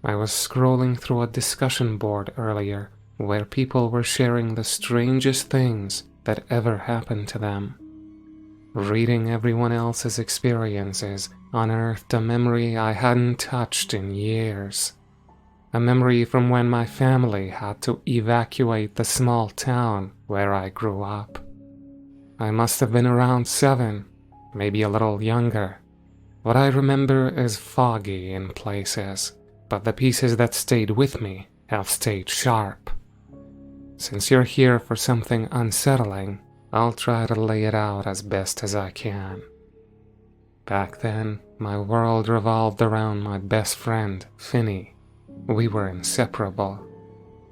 I was scrolling through a discussion board earlier where people were sharing the strangest things that ever happened to them. Reading everyone else's experiences unearthed a memory I hadn't touched in years. A memory from when my family had to evacuate the small town where I grew up. I must have been around 7, maybe a little younger. What I remember is foggy in places, but the pieces that stayed with me have stayed sharp. Since you're here for something unsettling, I'll try to lay it out as best as I can. Back then, my world revolved around my best friend, Finny. We were inseparable.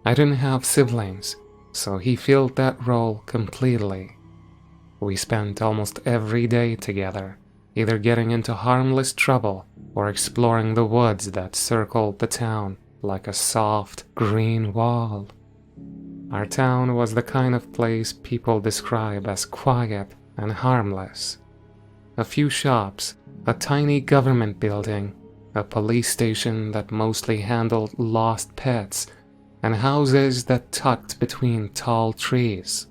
I didn't have siblings, so he filled that role completely. We spent almost every day together, either getting into harmless trouble or exploring the woods that circled the town like a soft, green wall. Our town was the kind of place people describe as quiet and harmless. A few shops, a tiny government building, a police station that mostly handled lost pets, and houses that tucked between tall trees.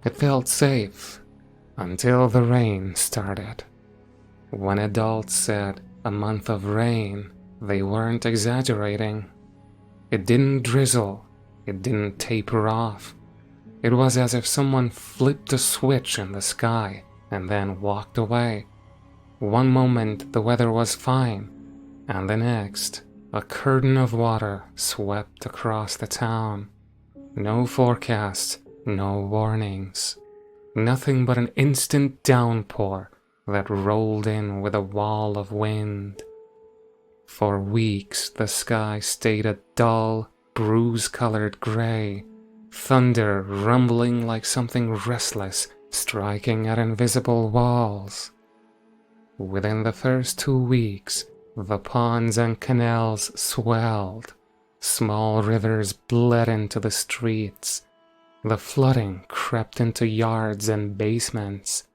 It felt safe, until the rain started. When adults said a month of rain, they weren't exaggerating. It didn't drizzle, it didn't taper off. It was as if someone flipped a switch in the sky and then walked away. One moment the weather was fine, and the next, a curtain of water swept across the town. No forecast, no warnings. Nothing but an instant downpour that rolled in with a wall of wind. For weeks the sky stayed a dull, bruise-colored gray, thunder rumbling like something restless striking at invisible walls. Within the first 2 weeks, the ponds and canals swelled, small rivers bled into the streets. The flooding crept into yards and basements.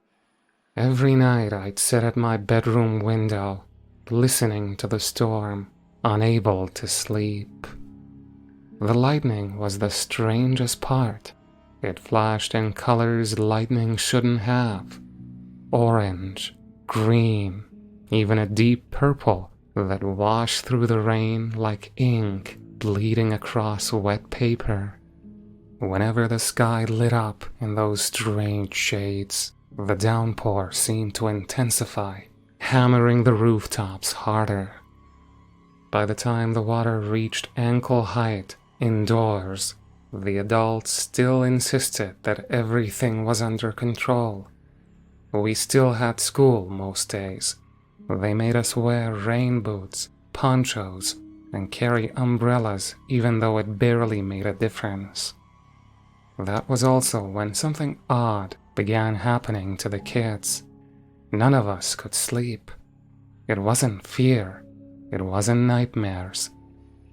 Every night I'd sit at my bedroom window, listening to the storm, unable to sleep. The lightning was the strangest part. It flashed in colors lightning shouldn't have. Orange, green, even a deep purple that washed through the rain like ink bleeding across wet paper. Whenever the sky lit up in those strange shades, the downpour seemed to intensify, hammering the rooftops harder. By the time the water reached ankle height indoors, the adults still insisted that everything was under control. We still had school most days. They made us wear rain boots, ponchos, and carry umbrellas even though it barely made a difference. That was also when something odd began happening to the kids. None of us could sleep. It wasn't fear. It wasn't nightmares.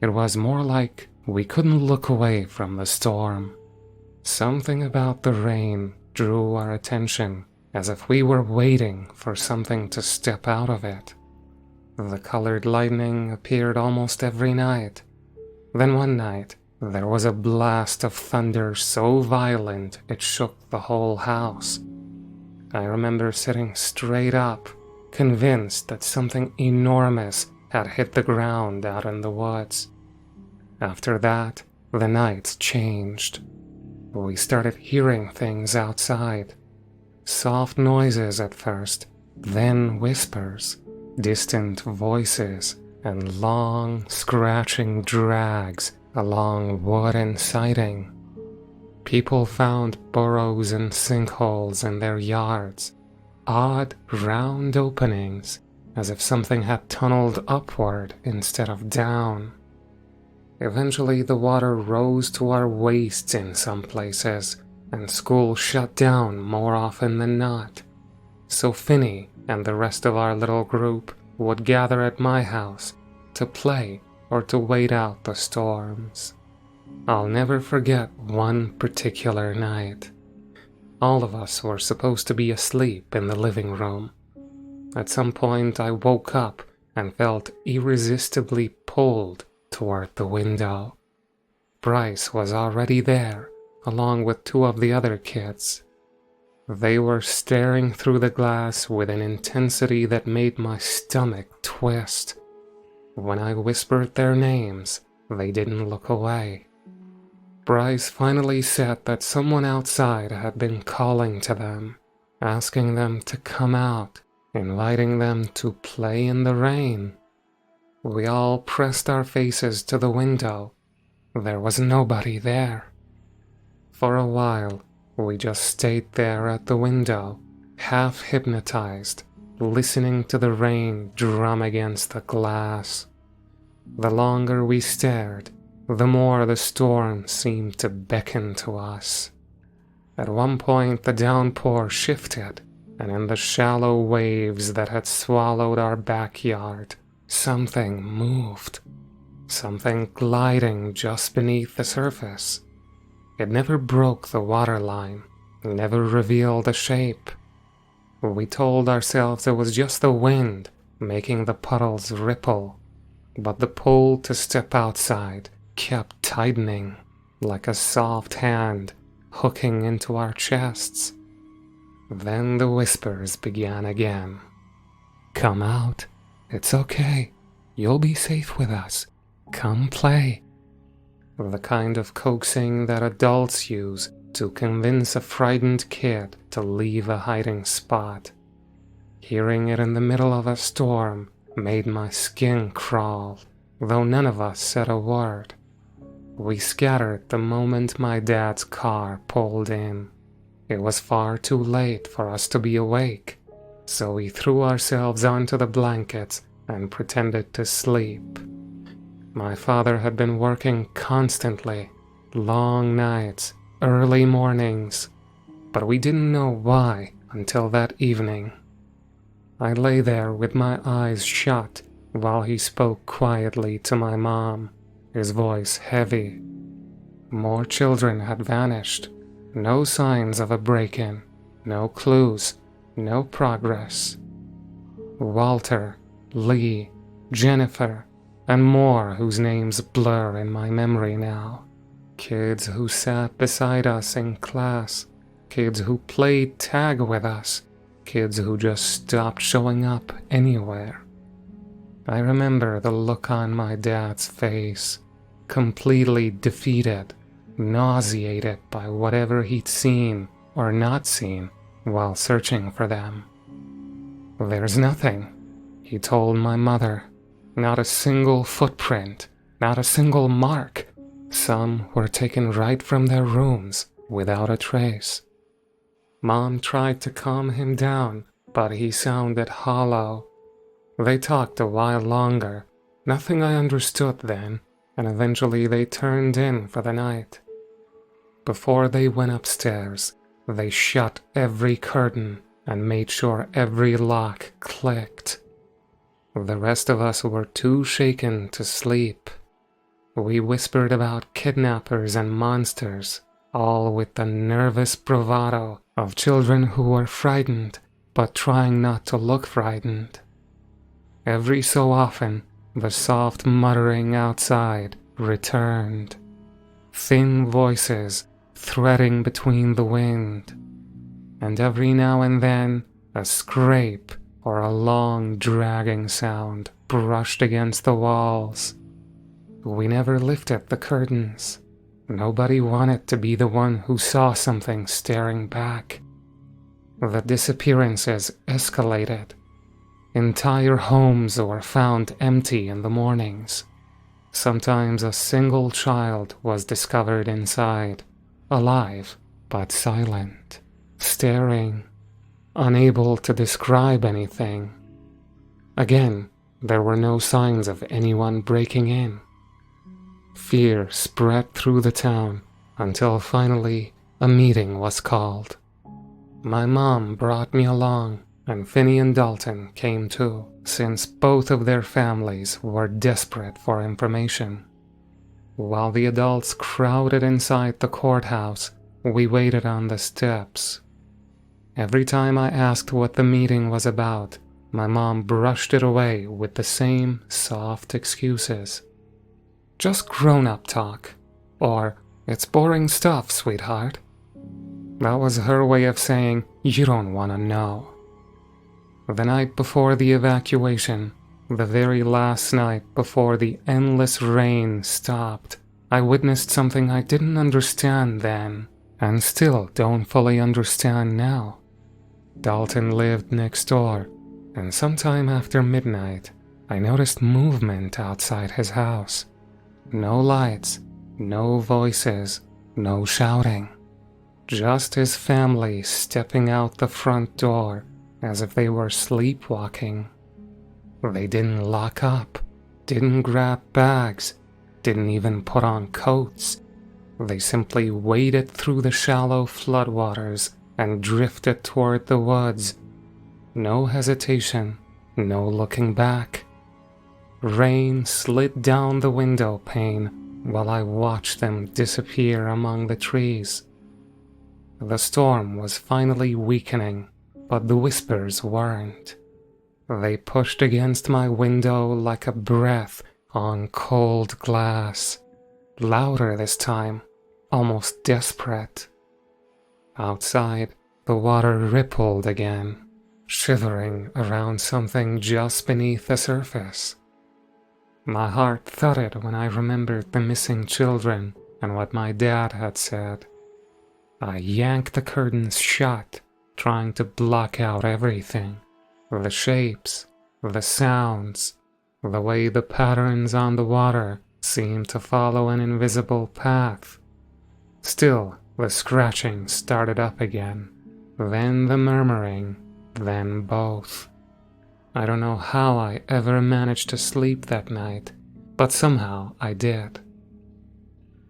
It was more like we couldn't look away from the storm. Something about the rain drew our attention, as if we were waiting for something to step out of it. The colored lightning appeared almost every night. Then one night, there was a blast of thunder so violent it shook the whole house. I remember sitting straight up, convinced that something enormous had hit the ground out in the woods. After that, the nights changed. We started hearing things outside. Soft noises at first, then whispers, distant voices, and long, scratching drags along wooden siding. People found burrows and sinkholes in their yards, odd, round openings, as if something had tunneled upward instead of down. Eventually, the water rose to our waists in some places, and school shut down more often than not. So Finny and the rest of our little group would gather at my house to play or to wait out the storms. I'll never forget one particular night. All of us were supposed to be asleep in the living room. At some point I woke up and felt irresistibly pulled toward the window. Bryce was already there, along with two of the other kids. They were staring through the glass with an intensity that made my stomach twist. When I whispered their names, they didn't look away. Bryce finally said that someone outside had been calling to them, asking them to come out, inviting them to play in the rain. We all pressed our faces to the window. There was nobody there. For a while, we just stayed there at the window, half hypnotized, listening to the rain drum against the glass. The longer we stared, the more the storm seemed to beckon to us. At one point, the downpour shifted, and in the shallow waves that had swallowed our backyard, something moved. Something gliding just beneath the surface. It never broke the waterline, never revealed a shape. We told ourselves it was just the wind making the puddles ripple, but the pull to step outside kept tightening, like a soft hand hooking into our chests. Then the whispers began again. "Come out. It's okay. You'll be safe with us. Come play." The kind of coaxing that adults use to convince a frightened kid to leave a hiding spot. Hearing it in the middle of a storm made my skin crawl, though none of us said a word. We scattered the moment my dad's car pulled in. It was far too late for us to be awake, so we threw ourselves onto the blankets and pretended to sleep. My father had been working constantly, long nights, early mornings, but we didn't know why until that evening. I lay there with my eyes shut while he spoke quietly to my mom, his voice heavy. More children had vanished, no signs of a break-in, no clues, no progress. Walter, Lee, Jennifer, and more whose names blur in my memory now. Kids who sat beside us in class, kids who played tag with us, kids who just stopped showing up anywhere. I remember the look on my dad's face, completely defeated, nauseated by whatever he'd seen or not seen while searching for them. "There's nothing," he told my mother. "Not a single footprint, not a single mark. Some were taken right from their rooms without a trace." Mom tried to calm him down, but he sounded hollow. They talked a while longer, nothing I understood then, and eventually they turned in for the night. Before they went upstairs, they shut every curtain and made sure every lock clicked. The rest of us were too shaken to sleep. We whispered about kidnappers and monsters, all with the nervous bravado of children who were frightened, but trying not to look frightened. Every so often, the soft muttering outside returned. Thin voices threading between the wind. And every now and then, a scrape or a long dragging sound brushed against the walls. We never lifted the curtains. Nobody wanted to be the one who saw something staring back. The disappearances escalated. Entire homes were found empty in the mornings. Sometimes a single child was discovered inside, alive but silent, staring, unable to describe anything. Again, there were no signs of anyone breaking in. Fear spread through the town until finally a meeting was called. My mom brought me along, and Finny and Dalton came too, since both of their families were desperate for information. While the adults crowded inside the courthouse, we waited on the steps. Every time I asked what the meeting was about, my mom brushed it away with the same soft excuses. Just grown-up talk. Or, it's boring stuff, sweetheart. That was her way of saying, you don't want to know. The night before the evacuation, the very last night before the endless rain stopped, I witnessed something I didn't understand then, and still don't fully understand now. Dalton lived next door, and sometime after midnight, I noticed movement outside his house. No lights, no voices, no shouting. Just his family stepping out the front door as if they were sleepwalking. They didn't lock up, didn't grab bags, didn't even put on coats. They simply waded through the shallow floodwaters and drifted toward the woods. No hesitation, no looking back. Rain slid down the window pane while I watched them disappear among the trees. The storm was finally weakening, but the whispers weren't. They pushed against my window like a breath on cold glass, louder this time, almost desperate. Outside, the water rippled again, shivering around something just beneath the surface. My heart thudded when I remembered the missing children and what my dad had said. I yanked the curtains shut, trying to block out everything. The shapes, the sounds, the way the patterns on the water seemed to follow an invisible path. Still, the scratching started up again, then the murmuring, then both. I don't know how I ever managed to sleep that night, but somehow I did.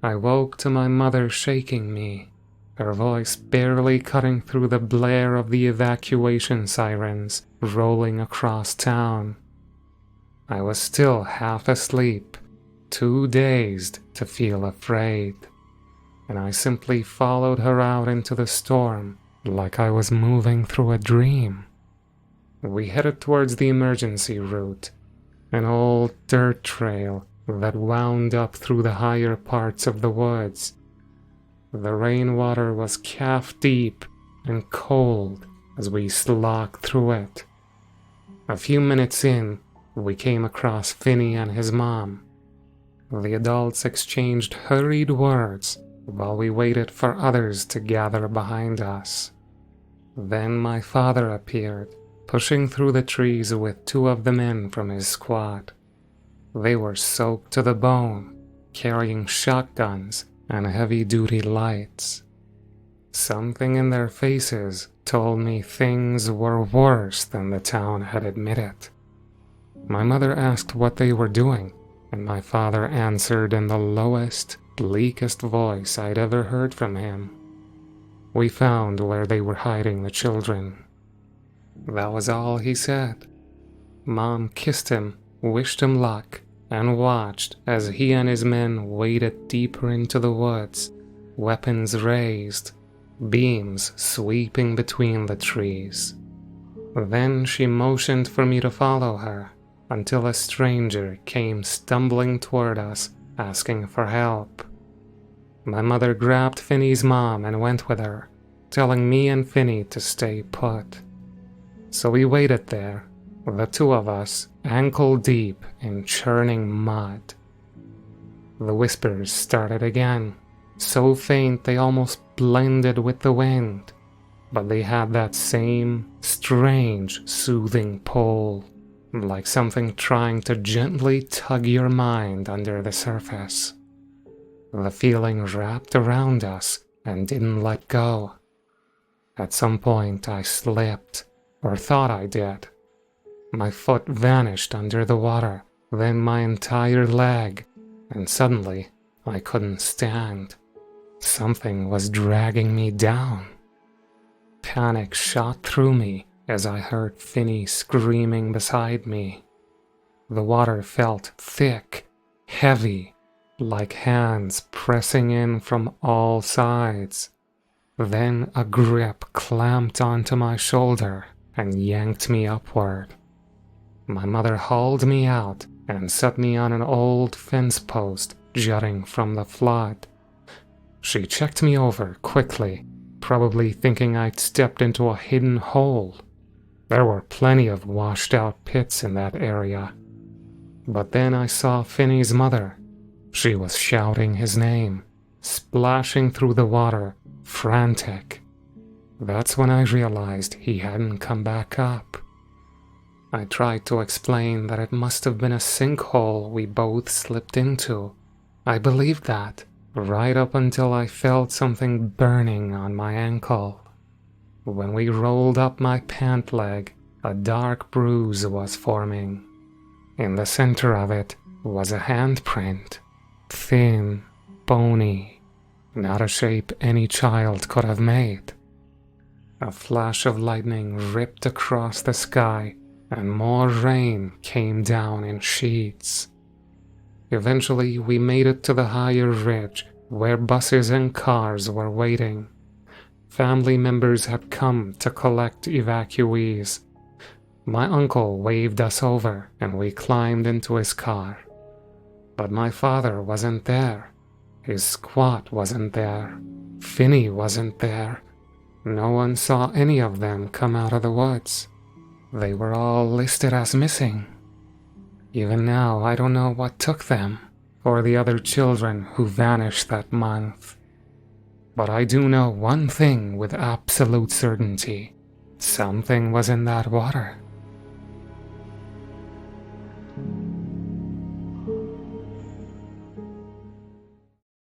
I woke to my mother shaking me, her voice barely cutting through the blare of the evacuation sirens rolling across town. I was still half asleep, too dazed to feel afraid, and I simply followed her out into the storm like I was moving through a dream. We headed towards the emergency route, an old dirt trail that wound up through the higher parts of the woods. The rainwater was calf-deep and cold as we slogged through it. A few minutes in, we came across Finny and his mom. The adults exchanged hurried words while we waited for others to gather behind us. Then my father appeared, pushing through the trees with two of the men from his squad. They were soaked to the bone, carrying shotguns and heavy-duty lights. Something in their faces told me things were worse than the town had admitted. My mother asked what they were doing, and my father answered in the lowest, bleakest voice I'd ever heard from him. We found where they were hiding the children. That was all he said. Mom kissed him, wished him luck, and watched as he and his men waded deeper into the woods, weapons raised, beams sweeping between the trees. Then she motioned for me to follow her, until a stranger came stumbling toward us, asking for help. My mother grabbed Finny's mom and went with her, telling me and Finny to stay put. So we waited there, the two of us, ankle deep in churning mud. The whispers started again, so faint they almost blended with the wind, but they had that same strange, soothing pull, like something trying to gently tug your mind under the surface. The feeling wrapped around us and didn't let go. At some point I slipped, or thought I did. My foot vanished under the water, then my entire leg, and suddenly I couldn't stand. Something was dragging me down. Panic shot through me as I heard Finny screaming beside me. The water felt thick, heavy, like hands pressing in from all sides. Then a grip clamped onto my shoulder and yanked me upward. My mother hauled me out and set me on an old fence post jutting from the flood. She checked me over quickly, probably thinking I'd stepped into a hidden hole. There were plenty of washed-out pits in that area. But then I saw Finny's mother. She was shouting his name, splashing through the water, frantic. That's when I realized he hadn't come back up. I tried to explain that it must have been a sinkhole we both slipped into. I believed that, right up until I felt something burning on my ankle. When we rolled up my pant leg, a dark bruise was forming. In the center of it was a handprint, thin, bony, not a shape any child could have made. A flash of lightning ripped across the sky, and more rain came down in sheets. Eventually, we made it to the higher ridge, where buses and cars were waiting. Family members had come to collect evacuees. My uncle waved us over, and we climbed into his car. But my father wasn't there. His squat wasn't there. Finny wasn't there. No one saw any of them come out of the woods. They were all listed as missing. Even now, I don't know what took them, or the other children who vanished that month. But I do know one thing with absolute certainty. Something was in that water.